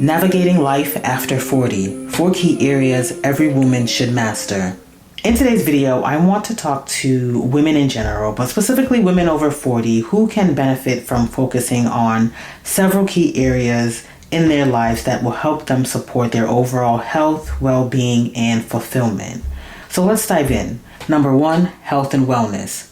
Navigating life after 40, 4 key areas every woman should master. In today's video, I want to talk to women in general, but specifically women over 40 who can benefit from focusing on several key areas in their lives that will help them support their overall health, well-being, and fulfillment. So let's dive in. Number 1, health and wellness.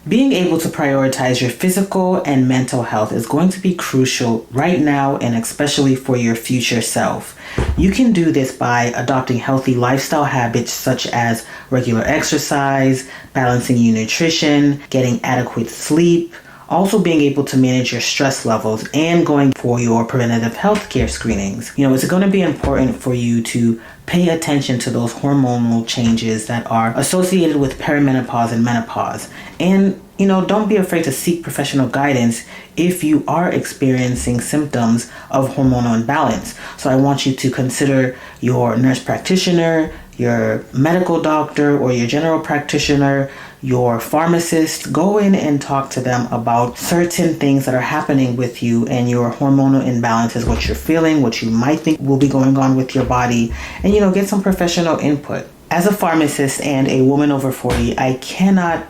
Being able to prioritize your physical and mental health is going to be crucial right now and especially for your future self. You can do this by adopting healthy lifestyle habits such as regular exercise, balancing your nutrition, getting adequate sleep, also being able to manage your stress levels, and going for your preventative health care screenings. It's going to be important for you to pay attention to those hormonal changes that are associated with perimenopause and menopause. And, don't be afraid to seek professional guidance if you are experiencing symptoms of hormonal imbalance. So I want you to consider your nurse practitioner, your medical doctor, or your general practitioner, your pharmacist. Go in and talk to them about certain things that are happening with you and your hormonal imbalances, what you're feeling, what you might think will be going on with your body, and get some professional input. As a pharmacist and a woman over 40, I cannot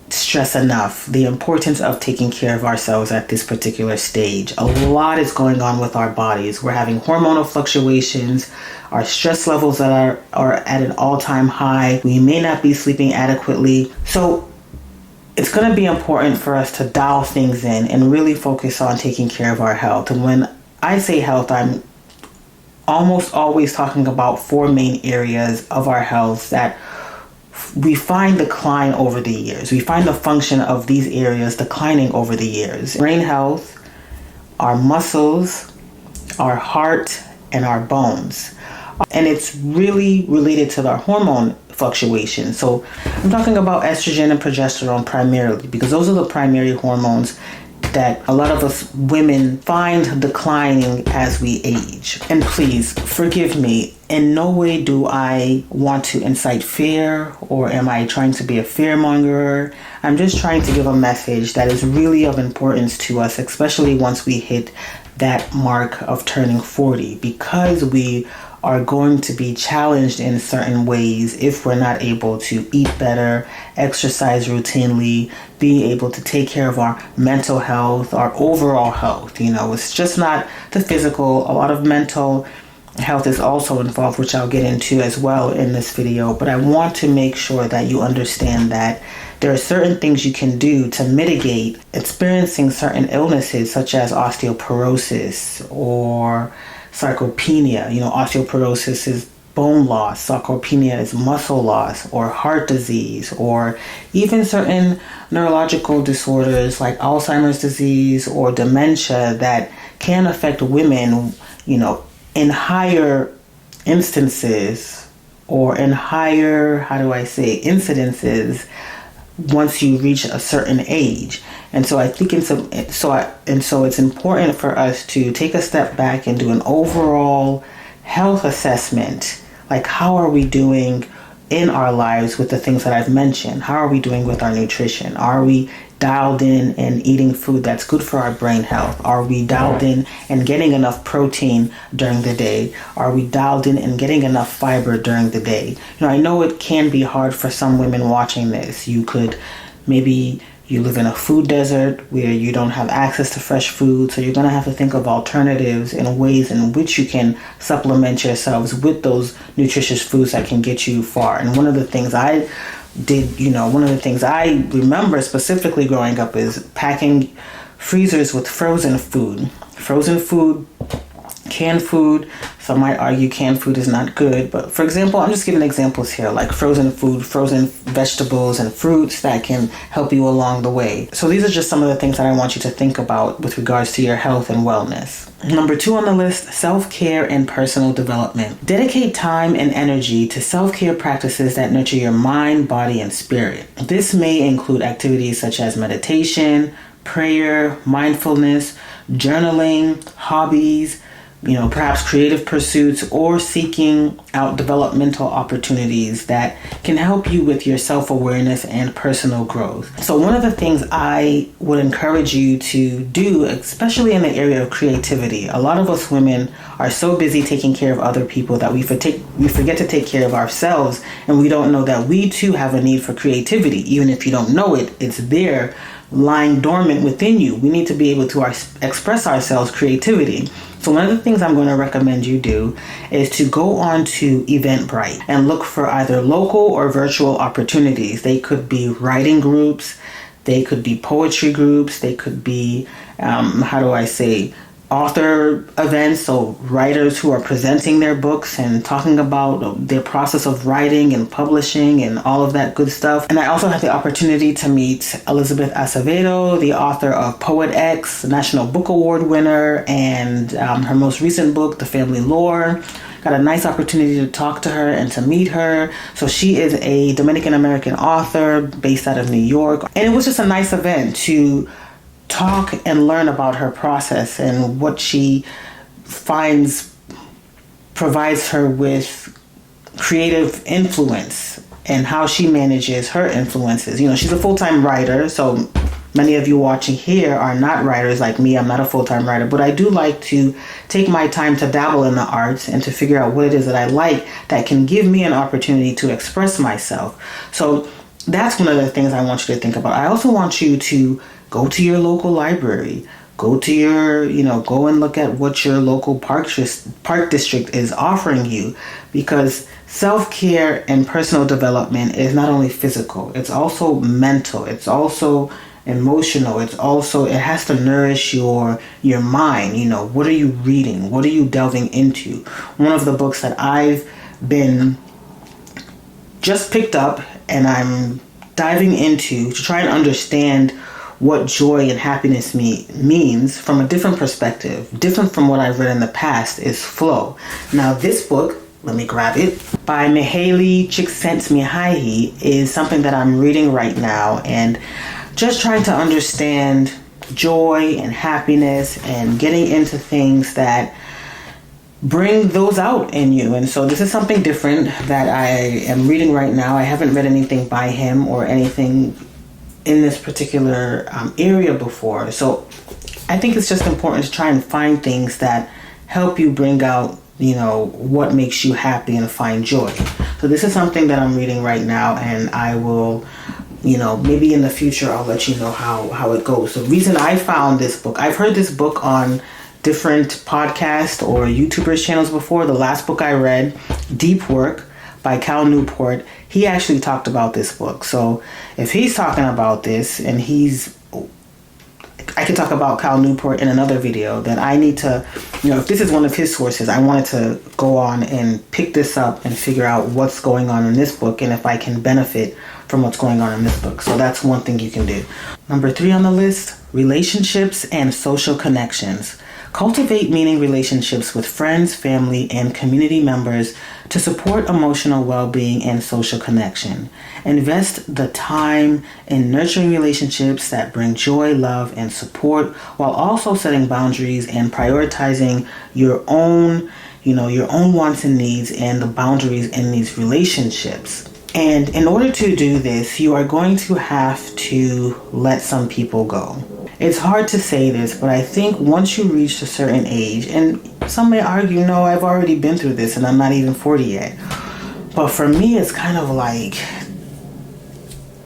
stress enough the importance of taking care of ourselves at this particular stage. A lot is going on with our bodies. We're having hormonal fluctuations, our stress levels that are at an all-time high. We may not be sleeping adequately. So it's going to be important for us to dial things in and really focus on taking care of our health. And when I say health, I'm almost always talking about 4 main areas of our health that we find decline over the years. We find the function of these areas declining over the years. Brain health, our muscles, our heart, and our bones. And it's really related to our hormone fluctuations. So I'm talking about estrogen and progesterone primarily because those are the primary hormones that a lot of us women find declining as we age. And please forgive me, in no way do I want to incite fear or am I trying to be a fearmonger. I'm just trying to give a message that is really of importance to us, especially once we hit that mark of turning 40, because we are going to be challenged in certain ways if we're not able to eat better, exercise routinely, be able to take care of our mental health, our overall health. It's just not the physical. A lot of mental health is also involved, which I'll get into as well in this video. But I want to make sure that you understand that there are certain things you can do to mitigate experiencing certain illnesses such as osteoporosis or sarcopenia. Osteoporosis is bone loss, sarcopenia is muscle loss, or heart disease, or even certain neurological disorders like Alzheimer's disease or dementia that can affect women, in higher instances or in higher, incidences once you reach a certain age. And so I think it's important for us to take a step back and do an overall health assessment. Like, how are we doing in our lives with the things that I've mentioned? How are we doing with our nutrition? Are we dialed in and eating food that's good for our brain health? Are we dialed in and getting enough protein during the day? Are we dialed in and getting enough fiber during the day? I know it can be hard for some women watching this. You live in a food desert where you don't have access to fresh food, so you're going to have to think of alternatives and ways in which you can supplement yourselves with those nutritious foods that can get you far. And one of the things I remember specifically growing up is packing freezers with frozen food. Canned food. Some might argue canned food is not good, but for example, I'm just giving examples here, like frozen food, frozen vegetables and fruits that can help you along the way. So these are just some of the things that I want you to think about with regards to your health and wellness. Number 2 on the list, self-care and personal development. Dedicate time and energy to self-care practices that nurture your mind, body, and spirit. This may include activities such as meditation, prayer, mindfulness, journaling, hobbies, perhaps creative pursuits, or seeking out developmental opportunities that can help you with your self-awareness and personal growth. So one of the things I would encourage you to do, especially in the area of creativity, a lot of us women are so busy taking care of other people that we forget to take care of ourselves, and we don't know that we too have a need for creativity. Even if you don't know it, it's there lying dormant within you. We need to be able to express ourselves creativity. So one of the things I'm going to recommend you do is to go on to Eventbrite and look for either local or virtual opportunities. They could be writing groups, they could be poetry groups, they could be, author events, so writers who are presenting their books and talking about their process of writing and publishing and all of that good stuff. And I also had the opportunity to meet Elizabeth Acevedo, the author of Poet X, National Book Award winner, and her most recent book, The Family Lore. Got a nice opportunity to talk to her and to meet her. So she is a Dominican American author based out of New York. And it was just a nice event to talk and learn about her process and what she finds provides her with creative influence and how she manages her influences. She's a full-time writer, so many of you watching here are not writers like me. I'm not a full-time writer, but I do like to take my time to dabble in the arts and to figure out what it is that I like that can give me an opportunity to express myself. So that's one of the things I want you to think about. I also want you to go to your local library, go and look at what your local park district is offering you, because self-care and personal development is not only physical, it's also mental, it's also emotional, it has to nourish your mind. What are you reading? What are you delving into? One of the books that I've been just picked up and I'm diving into to try and understand what joy and happiness means from a different perspective, different from what I've read in the past, is Flow. Now this book, let me grab it, by Mihaly Csikszentmihalyi, is something that I'm reading right now and just trying to understand joy and happiness and getting into things that bring those out in you. And so this is something different that I am reading right now. I haven't read anything by him or anything in this particular area before. So I think it's just important to try and find things that help you bring out, what makes you happy and find joy. So this is something that I'm reading right now, and I will, maybe in the future I'll let you know how it goes. The reason I found this book, I've heard this book on different podcast or YouTubers channels before. The last book I read, Deep Work by Cal Newport, he actually talked about this book. So if he's talking about this and I could talk about Cal Newport in another video, then I need to, if this is one of his sources, I wanted to go on and pick this up and figure out what's going on in this book and if I can benefit from what's going on in this book. So that's one thing you can do. Number 3 on the list, relationships and social connections. Cultivate meaning relationships with friends, family, and community members to support emotional well-being and social connection. Invest the time in nurturing relationships that bring joy, love, and support, while also setting boundaries and prioritizing your own wants and needs and the boundaries in these relationships. And in order to do this, you are going to have to let some people go. It's hard to say this, but I think once you reach a certain age, and some may argue, no, I've already been through this and I'm not even 40 yet. But for me, it's kind of like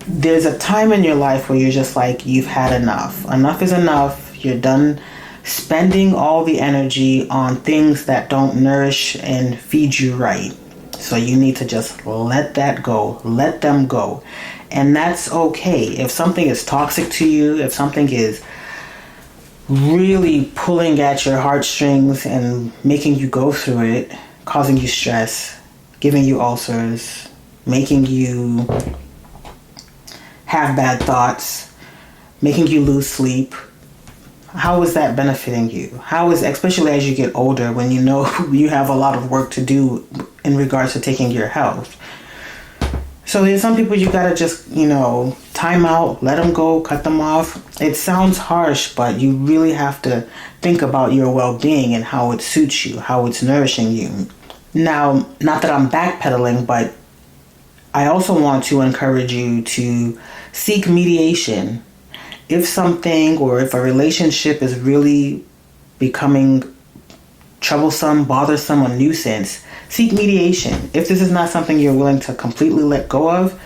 there's a time in your life where you're just like, you've had enough. Enough is enough. You're done spending all the energy on things that don't nourish and feed you right. So you need to just let that go. Let them go. And that's okay. If something is toxic to you, if something is really pulling at your heartstrings and making you go through it, causing you stress, giving you ulcers, making you have bad thoughts, making you lose sleep, how is that benefiting you? How is, especially as you get older, when you have a lot of work to do in regards to taking your health? So there's some people you gotta just, time out, let them go, cut them off. It sounds harsh, but you really have to think about your well-being and how it suits you, how it's nourishing you. Now, not that I'm backpedaling, but I also want to encourage you to seek mediation. If something or if a relationship is really becoming troublesome, bothersome, or nuisance, seek mediation. If this is not something you're willing to completely let go of,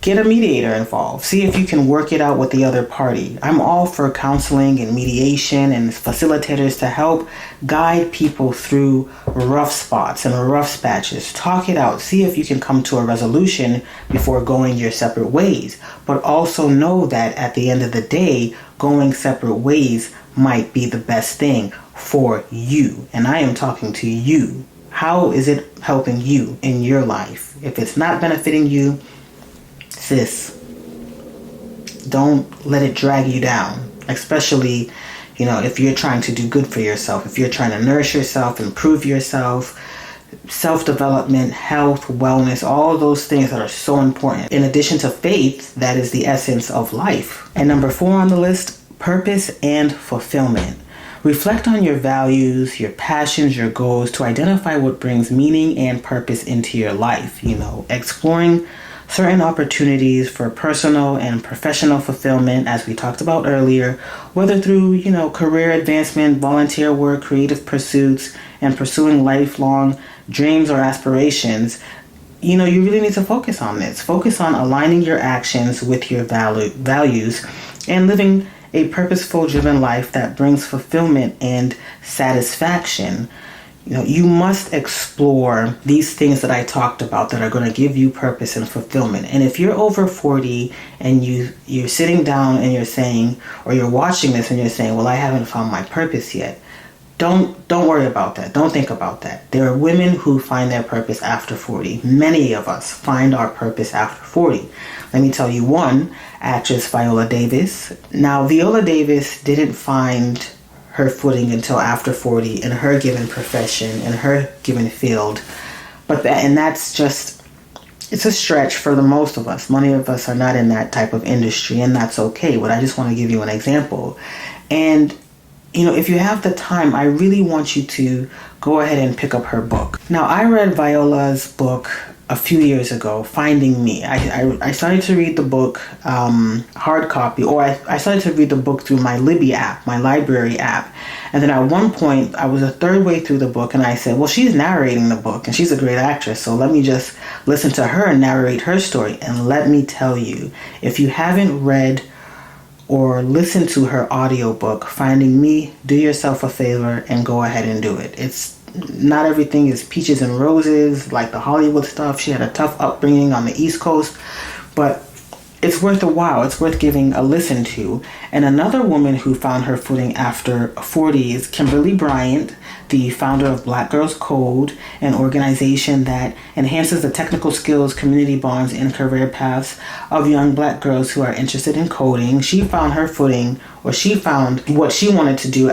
get a mediator involved. See if you can work it out with the other party. I'm all for counseling and mediation and facilitators to help guide people through rough spots and rough patches. Talk it out. See if you can come to a resolution before going your separate ways. But also know that at the end of the day, going separate ways might be the best thing for you. And I am talking to you. How is it helping you in your life? If it's not benefiting you, sis, don't let it drag you down. Especially, if you're trying to do good for yourself, if you're trying to nourish yourself, improve yourself, self-development, health, wellness, all of those things that are so important. In addition to faith, that is the essence of life. And number 4 on the list, purpose and fulfillment. Reflect on your values, your passions, your goals to identify what brings meaning and purpose into your life. Exploring certain opportunities for personal and professional fulfillment, as we talked about earlier, whether through, career advancement, volunteer work, creative pursuits, and pursuing lifelong dreams or aspirations. You really need to focus on this. Focus on aligning your actions with your values and living a purposeful, driven life that brings fulfillment and satisfaction. You must explore these things that I talked about that are going to give you purpose and fulfillment. And if you're over 40 and you're sitting down and you're saying, or you're watching this and you're saying, well, I haven't found my purpose yet. Don't worry about that. Don't think about that. There are women who find their purpose after 40. Many of us find our purpose after 40. Let me tell you one, actress Viola Davis. Now, Viola Davis didn't find her footing until after 40 in her given profession, in her given field. That's just, it's a stretch for the most of us. Many of us are not in that type of industry, and that's okay. But I just want to give you an example. And if you have the time, I really want you to go ahead and pick up her book. Now, I read Viola's book a few years ago, Finding Me. I started to read the book hard copy, or I started to read the book through my Libby app, my library app. And then at one point, I was a third way through the book, and I said, well, she's narrating the book, and she's a great actress, so let me just listen to her narrate her story. And let me tell you, if you haven't read or listen to her audiobook, Finding Me, do yourself a favor and go ahead and do it. It's not everything is peaches and roses like the Hollywood stuff. She had a tough upbringing on the East Coast, but it's worth a while. It's worth giving a listen to. And another woman who found her footing after 40 is Kimberly Bryant, the founder of Black Girls Code, an organization that enhances the technical skills, community bonds, and career paths of young Black girls who are interested in coding. She found her footing, or she found what she wanted to do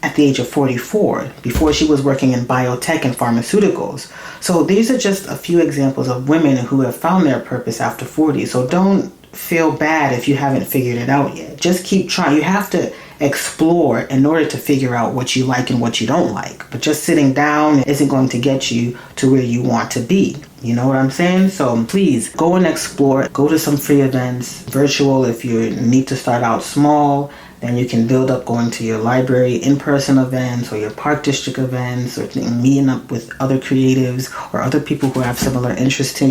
at the age of 44, before she was working in biotech and pharmaceuticals. So these are just a few examples of women who have found their purpose after 40. So don't feel bad if you haven't figured it out yet. Just keep trying. You have to explore in order to figure out what you like and what you don't like. But just sitting down isn't going to get you to where you want to be. You know what I'm saying? So please go and explore. Go to some free events, virtual if you need to start out small. Then you can build up going to your library in-person events or your park district events, or meeting up with other creatives or other people who have similar interests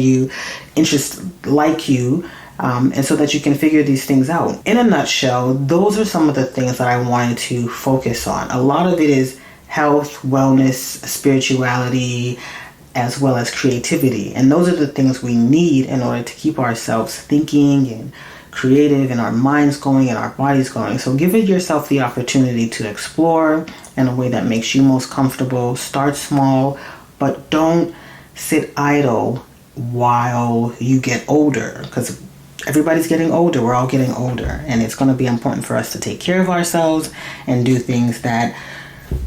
like you, and so that you can figure these things out. In a nutshell, those are some of the things that I wanted to focus on. A lot of it is health, wellness, spirituality, as well as creativity. And those are the things we need in order to keep ourselves thinking and creative, and our minds going and our bodies going. So give yourself the opportunity to explore in a way that makes you most comfortable. Start small, but don't sit idle while you get older, because everybody's getting older. We're all getting older, and it's going to be important for us to take care of ourselves and do things that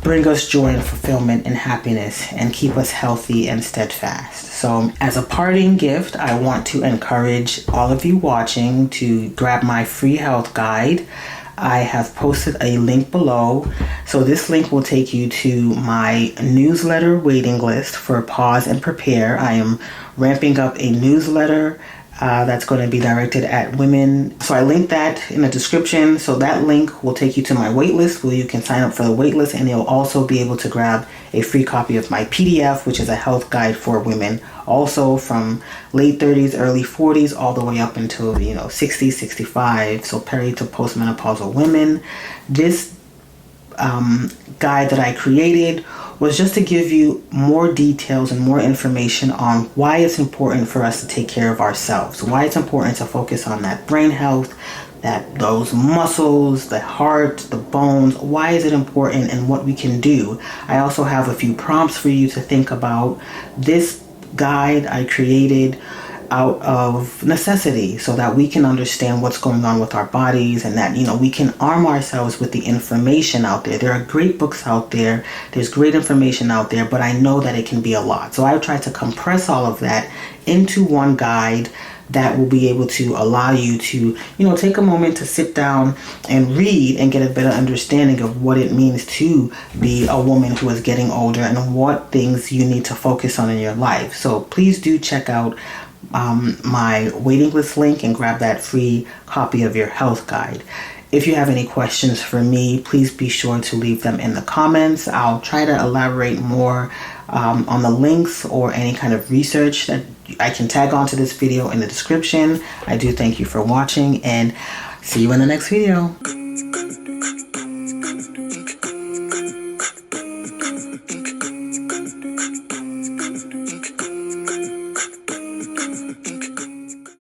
bring us joy and fulfillment and happiness and keep us healthy and steadfast. So as a parting gift, I want to encourage all of you watching to grab my free health guide. I have posted a link below. So this link will take you to my newsletter waiting list for Pause and Prepare. I am ramping up a newsletter that's going to be directed at women. So I linked that in the description. So that link will take you to my waitlist where you can sign up for the waitlist, and you'll also be able to grab a free copy of my PDF, which is a health guide for women, also from late 30s, early 40s, all the way up until, 60, 65. So peri to postmenopausal women. This guide that I created was just to give you more details and more information on why it's important for us to take care of ourselves, why it's important to focus on that brain health, those muscles, the heart, the bones. Why is it important and what we can do? I also have a few prompts for you to think about. This guide I created out of necessity so that we can understand what's going on with our bodies, and that we can arm ourselves with the information out there. There are great books out there, there's great information out there, but I know that it can be a lot. So I tried to compress all of that into one guide that will be able to allow you to take a moment to sit down and read and get a better understanding of what it means to be a woman who is getting older and what things you need to focus on in your life. So please do check out my waiting list link and grab that free copy of your health guide. If you have any questions for me, please be sure to leave them in the comments. I'll try to elaborate more on the links or any kind of research that I can tag onto this video in the description. I do thank you for watching, and see you in the next video.